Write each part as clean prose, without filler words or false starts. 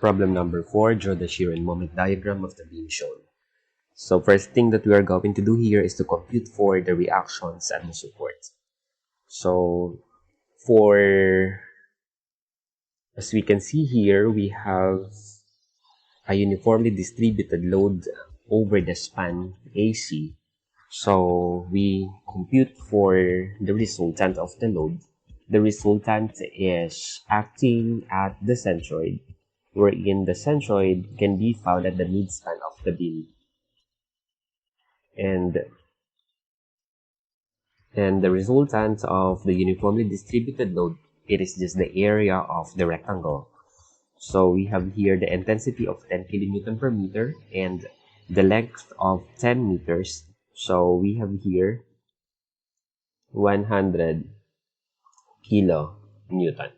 Problem number 4, draw the shear and moment diagram of the beam shown. So first thing that we are going to do here is to compute for the reactions and the support. So as we can see here, we have a uniformly distributed load over the span AC. So we compute for the resultant of the load. The resultant is acting at the centroid, wherein the centroid can be found at the midspan of the beam. And the resultant of the uniformly distributed load, it is just the area of the rectangle. So we have here the intensity of 10 kilonewton per meter and the length of 10 meters. So we have here 100 kilonewton.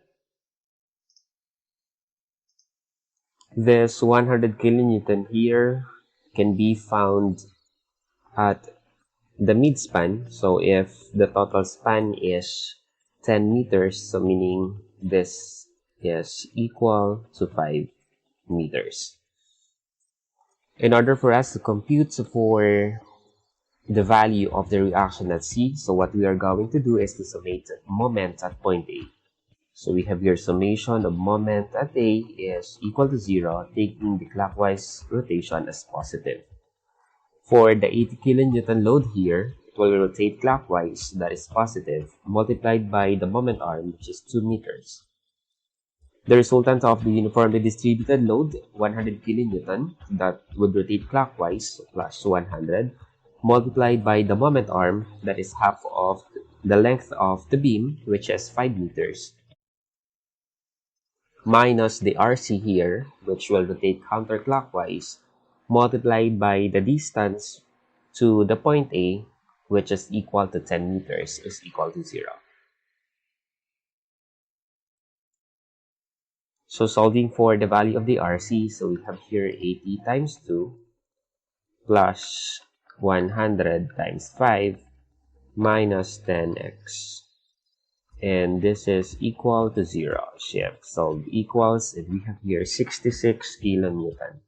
This 100 kilonewton here can be found at the midspan. So if the total span is 10 meters, so meaning this is equal to 5 meters. In order for us to compute for the value of the reaction at C, so what we are going to do is to summate moment at point A. So we have here summation of moment at A is equal to 0, taking the clockwise rotation as positive. For the 80 kilonewton load here, it will rotate clockwise, that is positive, multiplied by the moment arm, which is 2 meters. The resultant of the uniformly distributed load, 100 kilonewton, that would rotate clockwise, so plus 100, multiplied by the moment arm, that is half of the length of the beam, which is 5 meters, minus the RC here, which will rotate counterclockwise, multiplied by the distance to the point A, which is equal to 10 meters, is equal to 0. So solving for the value of the RC, so we have here 80 times 2 plus 100 times 5 minus 10x. And this is equal to 0. Shift solve equals, and we have here 66 kilonewton.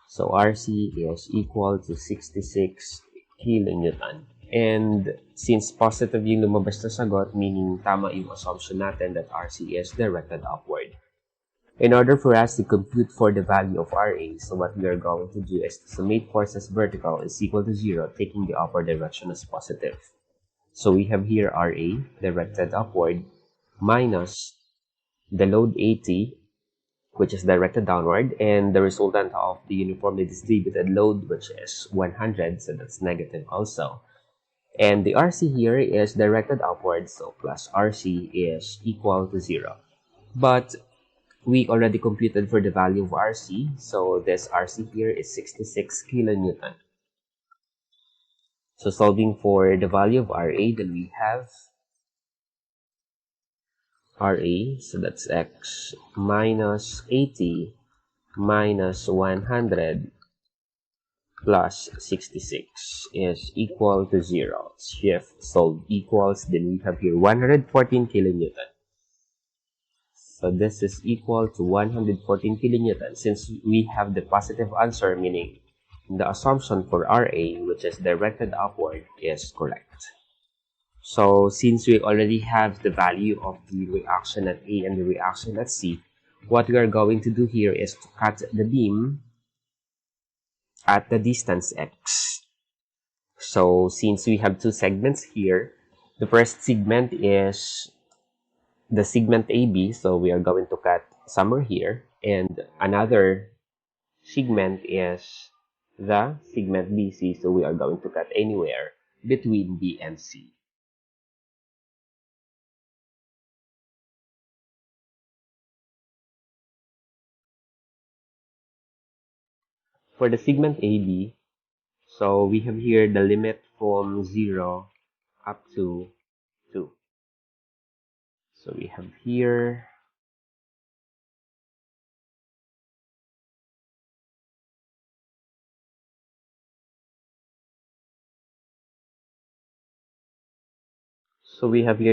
So RC is equal to 66 kilonewton. And since positive yung lumabas na sagot, meaning tama yung assumption natin that RC is directed upward. In order for us to compute for the value of RA, so what we are going to do is to summate forces vertical is equal to 0, taking the upward direction as positive. So we have here RA directed upward minus the load 80, which is directed downward, and the resultant of the uniformly distributed load, which is 100, so that's negative also. And the RC here is directed upward, so plus RC is equal to 0. But we already computed for the value of RC, so this RC here is 66 kilonewton. So solving for the value of RA, then we have RA, so that's X minus 80 minus 100 plus 66 is equal to 0. Shift solve equals, then we have here 114 kilonewton. So this is equal to 114 kilonewton. Since we have the positive answer, meaning the assumption for RA, which is directed upward, is correct. So since we already have the value of the reaction at A and the reaction at C, what we are going to do here is to cut the beam at the distance X. So since we have two segments here, the first segment is the segment AB, so we are going to cut somewhere here, and another segment is the segment BC, so we are going to cut anywhere between B and C. For the segment AB, so we have here the limit from 0 up to 2. So we have here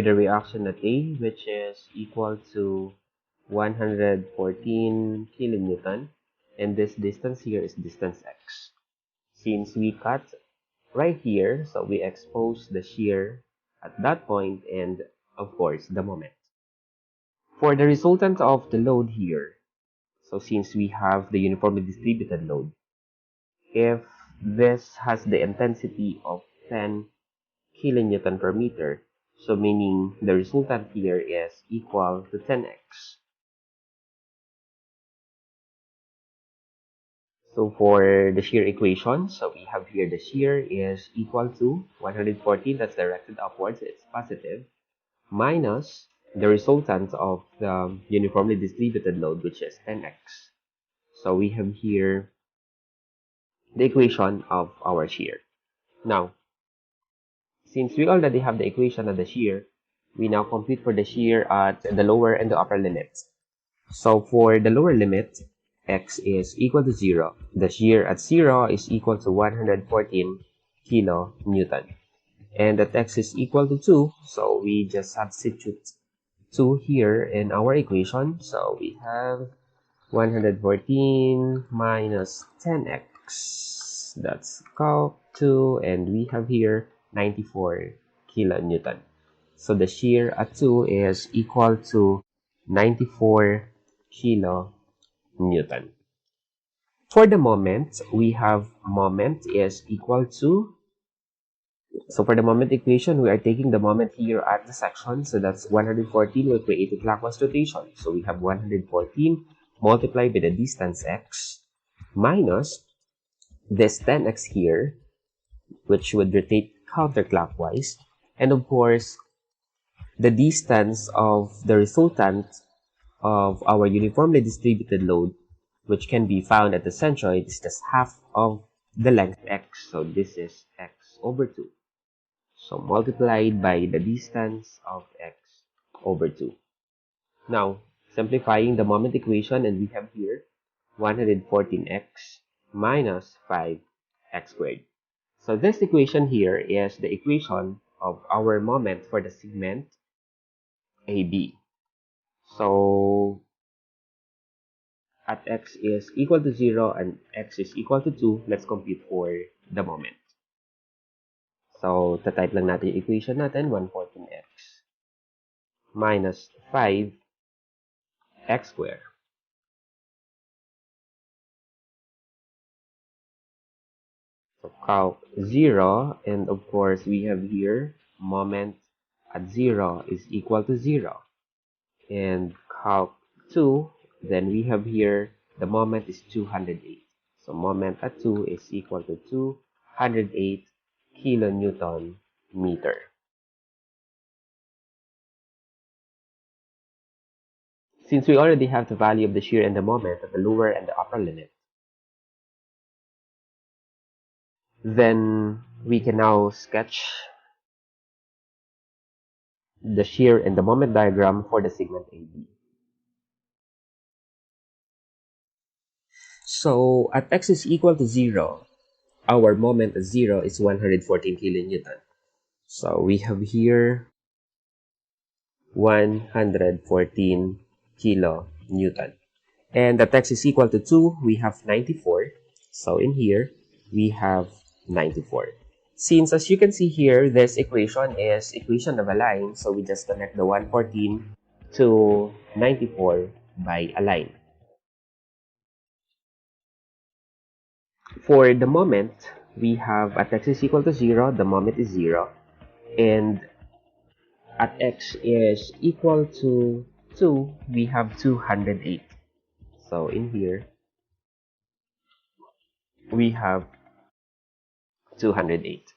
the reaction at A, which is equal to 114 kilonewton, and this distance here is distance x. Since we cut right here, so we expose the shear at that point and, of course, the moment. For the resultant of the load here, so since we have the uniformly distributed load, if this has the intensity of 10 kilonewton per meter, so meaning the resultant here is equal to 10x. So for the shear equation, so we have here the shear is equal to 114, that's directed upwards, it's positive, minus the resultant of the uniformly distributed load, which is 10x. So we have here the equation of our shear. Now, since we already have the equation of the shear, we now compute for the shear at the lower and the upper limits. So for the lower limit, x is equal to 0. The shear at 0 is equal to 114 kilonewton. And that x is equal to 2, so we just substitute 2 here in our equation. So we have 114 minus 10x. That's calc 2, and we have here 94 kilonewton. So the shear at 2 is equal to 94 kilonewton. For the moment, we have moment is equal to, so for the moment equation, we are taking the moment here at the section, so that's 114 will create a clockwise rotation. So we have 114 multiplied by the distance x minus this 10x here, which would rotate counterclockwise, and of course, the distance of the resultant of our uniformly distributed load, which can be found at the centroid, is just half of the length x. So this is x over 2. So multiplied by the distance of x over 2. Now, simplifying the moment equation, and we have here 114x minus 5x squared. So this equation here is the equation of our moment for the segment AB. So at x is equal to 0 and x is equal to 2, let's compute for the moment. So, tatype lang natin yung equation natin, 114x minus 5x squared. So, calc 0, and of course, we have here moment at 0 is equal to 0. And calc 2, then we have here the moment is 208. So, moment at 2 is equal to 208 kilonewton meter. Since we already have the value of the shear and the moment at the lower and the upper limit, then we can now sketch the shear and the moment diagram for the segment AB. So at x is equal to 0, our moment at 0 is 114 kilonewton. So we have here 114 kilonewton. And at x is equal to 2, we have 94. So in here, we have 94. Since, as you can see here, this equation is equation of a line, so we just connect the 114 to 94 by a line. For the moment, we have at x is equal to 0, the moment is 0, and at x is equal to 2, we have 208. So in here, we have 208.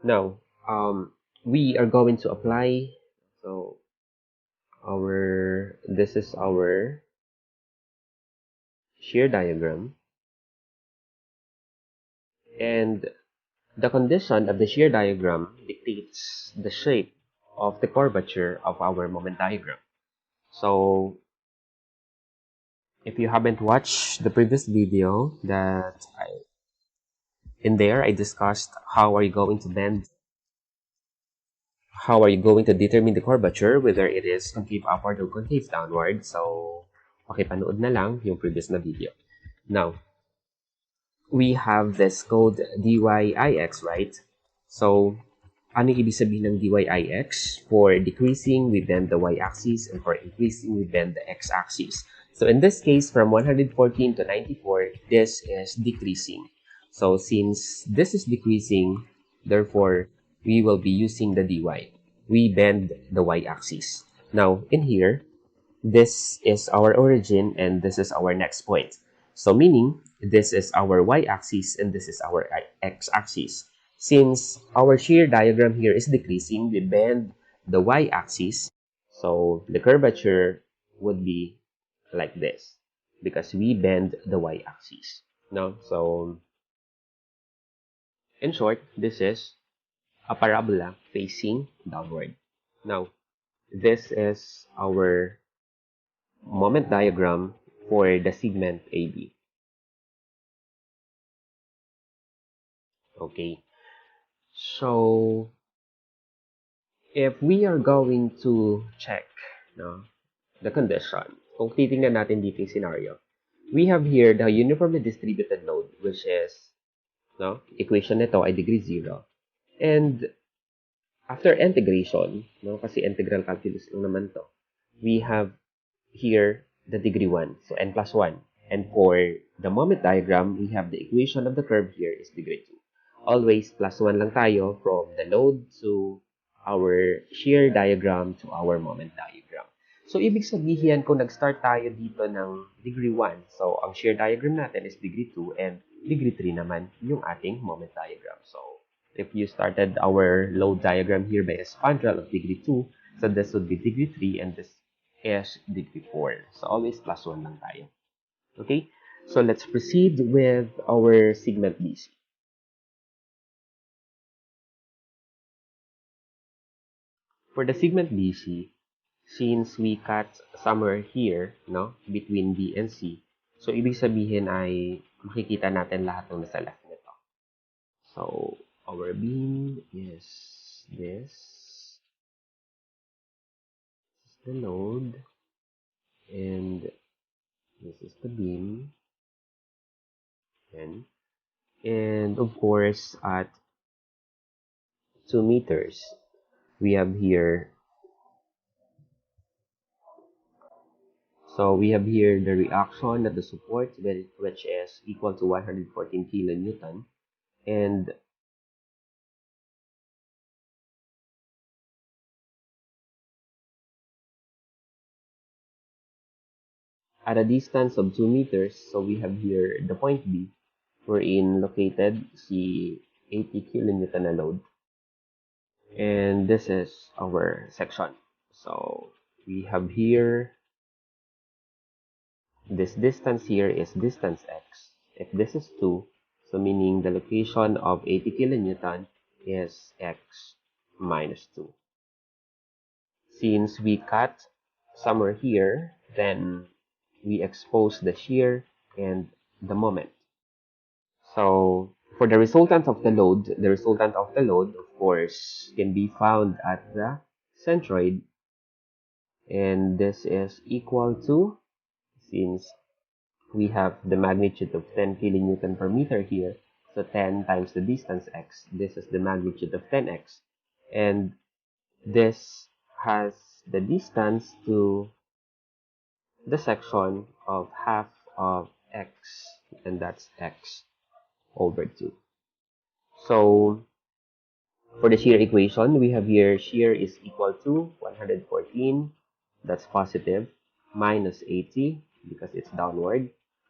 Now, we are going to apply, so this is our shear diagram, and the condition of the shear diagram dictates the shape of the curvature of our moment diagram. So if you haven't watched the previous video in there I discussed how are you going to bend how are you going to determine the curvature, whether it is concave upward or concave downward. So, pakipanood na lang yung previous na video. Now, we have this code dYIX, right? So, ano yung ibig sabihin ng dYIX? For decreasing, we bend the y-axis, and for increasing, we bend the x-axis. So, in this case, from 114 to 94, this is decreasing. So, since this is decreasing, therefore, we will be using the dy. We bend the y-axis. Now, in here, this is our origin and this is our next point. So meaning, this is our y-axis and this is our x-axis. Since our shear diagram here is decreasing, we bend the y-axis. So the curvature would be like this because we bend the y-axis. No? So in short, this is a parabola facing downward. Now, this is our moment diagram for the segment AB. Okay, so if we are going to check the condition, kung titingnan natin dito yung scenario, we have here the uniformly distributed load, which is, equation nito ay degree 0. And after integration, kasi integral calculus lang naman to, we have here the degree 1, so n plus 1. And for the moment diagram, we have the equation of the curve here is degree 2. Always plus 1 lang tayo from the load to our shear diagram to our moment diagram. So, ibig sabihin, kung nag-start tayo dito ng degree 1, so ang shear diagram natin is degree 2 and degree 3 naman yung ating moment diagram. So, if you started our load diagram here by a spandrel of degree 2, so this would be degree 3 and this is degree 4. So, always plus 1 lang tayo. Okay? So, let's proceed with our segment BC. For the segment BC, since we cut somewhere here, between B and C, so, ibig sabihin ay makikita natin lahat ng nasa left nito. So, our beam is this. This is the load. And this is the beam. And of course, at 2 meters, we have here, the reaction at the support, which is equal to 114 kilonewton. And at a distance of 2 meters, so we have here the point B, wherein located the 80 kilonewton na load. And this is our section. So we have here, this distance here is distance x. If this is 2, so meaning the location of 80 kilonewton is x minus 2. Since we cut somewhere here, then we expose the shear and the moment. So for the resultant of the load, of course, can be found at the centroid. And this is equal to, since we have the magnitude of 10 kilonewton per meter here, so 10 times the distance x, this is the magnitude of 10x. And this has the distance to the section of half of x, and that's x over 2. So, for the shear equation, we have here shear is equal to 114, that's positive, minus 80, because it's downward,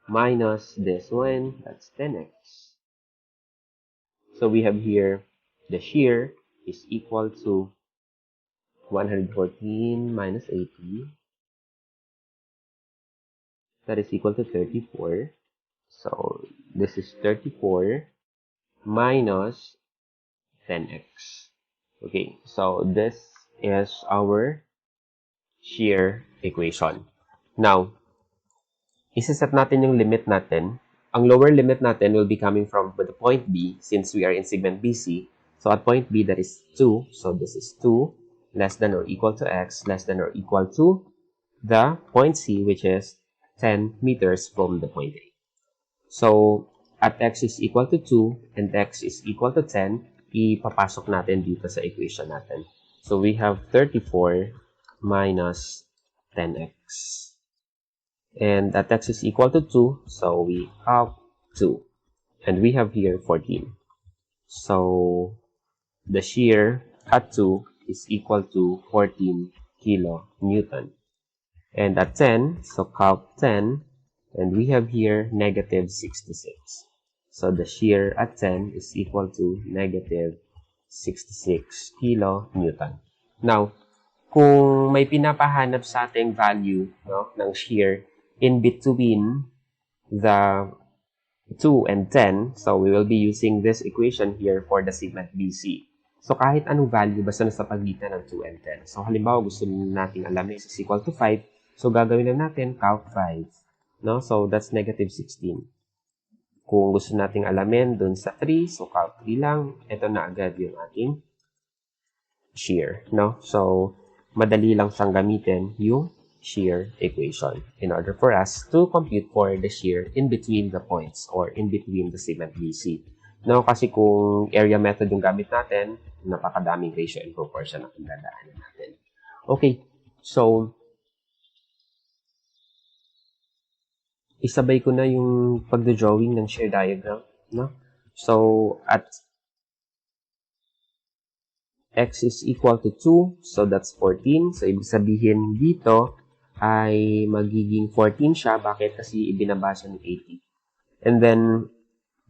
minus this one, that's 10x. So we have here the shear is equal to 114 minus 80, that is equal to 34. So this is 34 minus 10x. Okay, so this is our shear equation. Now, isa-set natin yung limit natin. Ang lower limit natin will be coming from the point B since we are in segment BC. So at point B, that is 2. So this is 2 less than or equal to x less than or equal to the point C, which is 10 meters from the point A. So at x is equal to 2 and x is equal to 10, ipapasok natin dito sa equation natin. So we have 34 minus 10x. And at x is equal to 2, so we have 2. And we have here 14. So the shear at 2 is equal to 14 kilonewton. And at 10, so calc 10, and we have here negative 66. So the shear at 10 is equal to negative 66 kilonewton. Now, kung may pinapahanap sa ating value, no, ng shear in between the 2 and 10, so we will be using this equation here for the segment BC. So kahit anong value, basta nasa pagitan ng 2 and 10. So halimbawa, gusto natin alamin is equal to 5. So gagawin na natin, calc 5. No? So that's negative 16. Kung gusto nating alamin dun sa 3, so calc 3 lang. Ito na agad yung ating shear. No? So madali lang siyang gamitin yung shear equation in order for us to compute for the shear in between the points or in between the segment BC. No, kasi kung area method yung gamit natin, napakadaming ratio and proportion na dadaanan natin. Okay, so isabay ko na yung pagdo-drawing ng shear diagram, no? So at x is equal to 2, so that's 14. So ibig sabihin dito ay magiging 14 siya. Bakit? Kasi ibinaba siya ng 80. And then,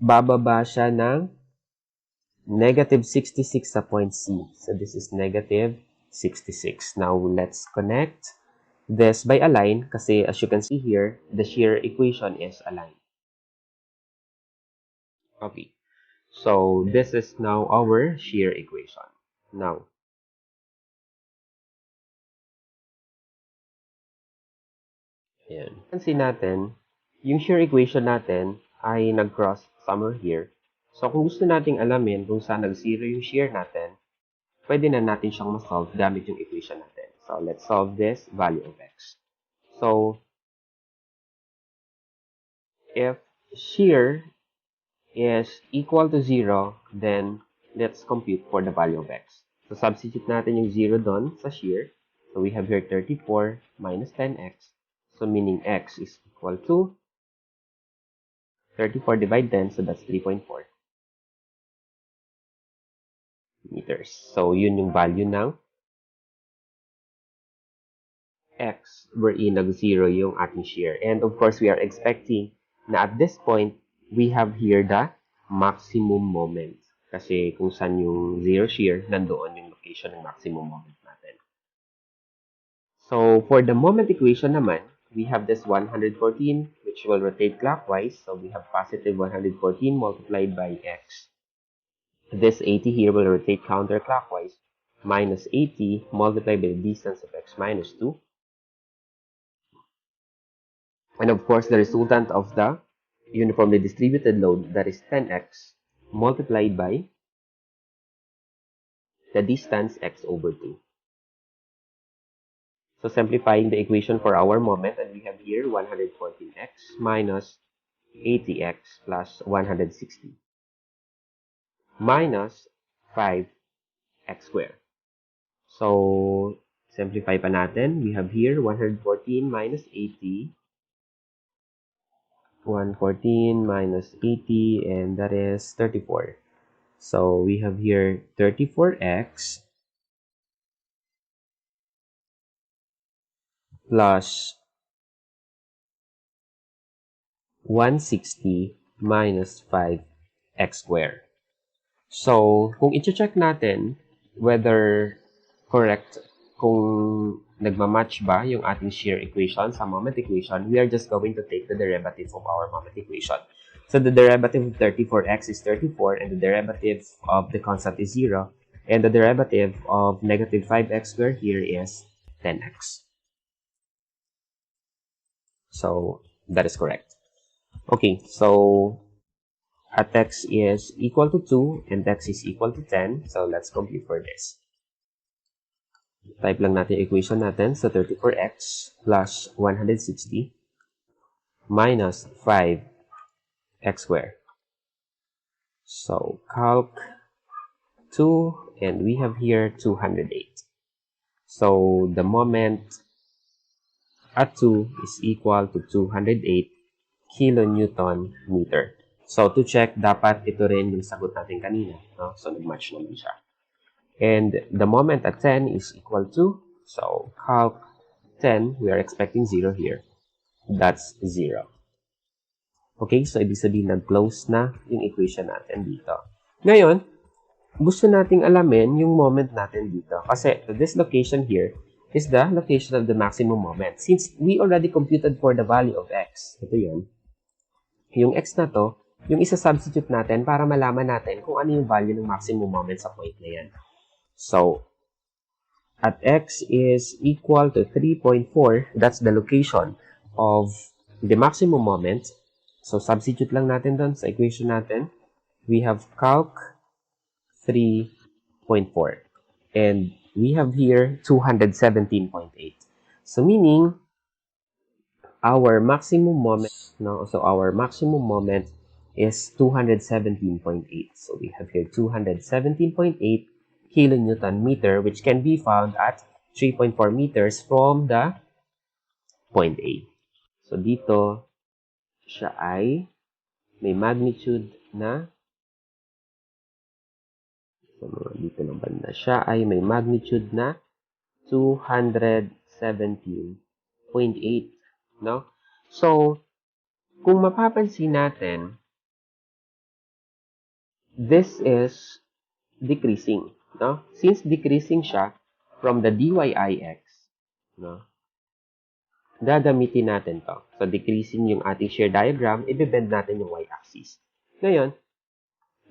bababa siya ng negative 66 sa point C. So, this is negative 66. Now, let's connect this by a line kasi as you can see here, the shear equation is a line. Okay. So, this is now our shear equation. Now, ayan. Pansin natin, yung shear equation natin ay nag-cross somewhere here. So, kung gusto nating alamin kung saan nag-zero yung shear natin, pwede na natin siyang ma-solve gamit yung equation natin. So, let's solve this value of x. So, if shear is equal to 0, then let's compute for the value of x. So, substitute natin yung 0 doon sa shear. So, we have here 34 minus 10x. So, meaning x is equal to 34 divided 10, so that's 3.4 meters. So, yun yung value ng x wherein nag-zero yung ating shear. And of course, we are expecting na at this point, we have here the maximum moment. Kasi kung saan yung zero shear, nandoon yung location ng maximum moment natin. So, for the moment equation naman, we have this 114, which will rotate clockwise. So, we have positive 114 multiplied by x. This 80 here will rotate counterclockwise. Minus 80 multiplied by the distance of x minus 2. And of course, the resultant of the uniformly distributed load, that is 10x, multiplied by the distance x over 2. So simplifying the equation for our moment, and we have here 114x minus 80x plus 160 minus 5x squared. So, simplify pa natin. We have here 114 minus 80. 114 minus 80, and that is 34. So, we have here 34x plus 160 minus 5x squared. So, kung i-check natin whether correct, kung nagmamatch ba yung ating shear equation sa moment equation, we are just going to take the derivative of our moment equation. So, the derivative of 34x is 34, and the derivative of the constant is 0, and the derivative of negative 5x squared here is 10x. So, that is correct. Okay, so at x is equal to 2 and x is equal to 10. So let's compute for this. Type lang natin yung equation natin. So 34x plus 160 minus 5x squared. So calc 2 and we have here 208. So the moment at 2 is equal to 208 kilonewton meter. So to check, dapat ito rin yung sagot natin kanina. No? So nag-match naman siya. And the moment at 10 is equal to, so calc 10, we are expecting 0 here. That's 0. Okay, so ibig sabihin nag-close na yung equation natin dito. Ngayon, gusto nating alamin yung moment natin dito. Kasi this location here is the location of the maximum moment. Since we already computed for the value of x, ito yun, yung x na to, yung isa-substitute natin para malaman natin kung ano yung value ng maximum moment sa point na yan. So, at x is equal to 3.4, that's the location of the maximum moment. So, substitute lang natin doon sa equation natin. We have calc 3.4. And we have here 217.8. So, meaning, our maximum moment, no? So, our maximum moment is 217.8. So, we have here 217.8 kilonewton meter, which can be found at 3.4 meters from the point A. So, dito, siya ay may magnitude na dito ng banda. Siya ay may magnitude na 217.8, no? So, kung mapapansin natin, this is decreasing, no? Since decreasing siya from the dYIx, no? Gagamitin natin to. So, decreasing yung ating shear diagram, ibebend natin yung y-axis. Ngayon,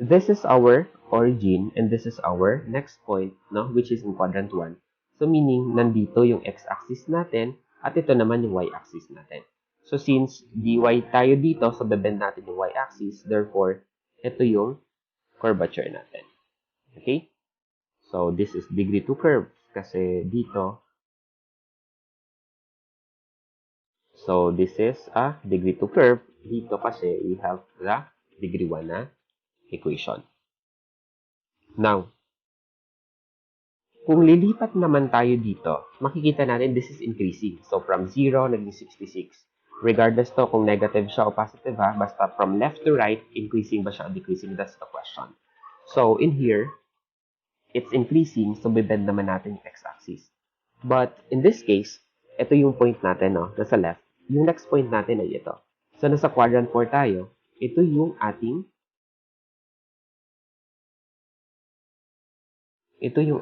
this is our origin and this is our next point, no, which is in quadrant 1. So, meaning, nandito yung x-axis natin at ito naman yung y-axis natin. So, since dy tayo dito, so bebend natin yung y-axis. Therefore, ito yung curvature natin. Okay? So, this is degree to curve kasi dito. So, this is a degree to curve. Dito kasi we have the degree 1 na equation. Now, kung lilipat naman tayo dito, makikita natin this is increasing. So, from 0, naging 66. Regardless to kung negative siya o positive ha, basta from left to right, increasing ba siya o decreasing? That's the question. So, in here, it's increasing, so bibend naman natin yung x-axis. But, in this case, ito yung point natin, no, nasa left. Yung next point natin ay ito. So, nasa quadrant 4 tayo, ito yung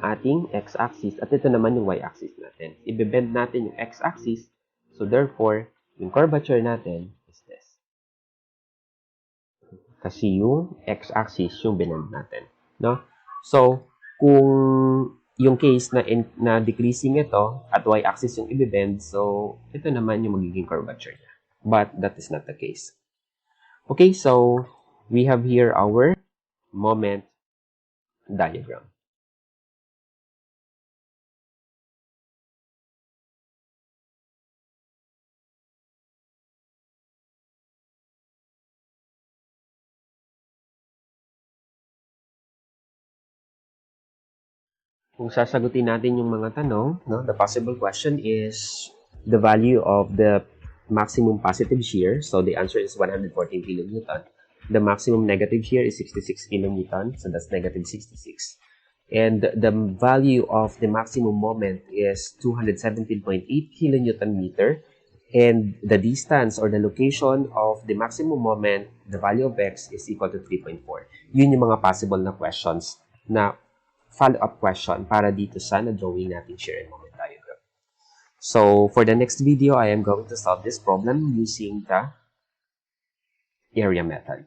ating x-axis at ito naman yung y-axis natin. Ibebend natin yung x-axis, so therefore, yung curvature natin is this. Kasi yung x-axis yung binend natin, no? So, kung yung case na decreasing ito at y-axis yung ibebend, so ito naman yung magiging curvature niya. But that is not the case. Okay, so we have here our moment diagram. Kung sasagutin natin yung mga tanong, no, the possible question is the value of the maximum positive shear. So the answer is 114 kilonewton. The maximum negative shear is 66 kilonewton. So that's negative 66. And the value of the maximum moment is 217.8 kilonewton meter. And the distance or the location of the maximum moment, the value of x is equal to 3.4. Yun yung mga possible na questions na follow-up question para dito sa na-drawing natin shear and moment diagram. So, for the next video, I am going to solve this problem using the area method.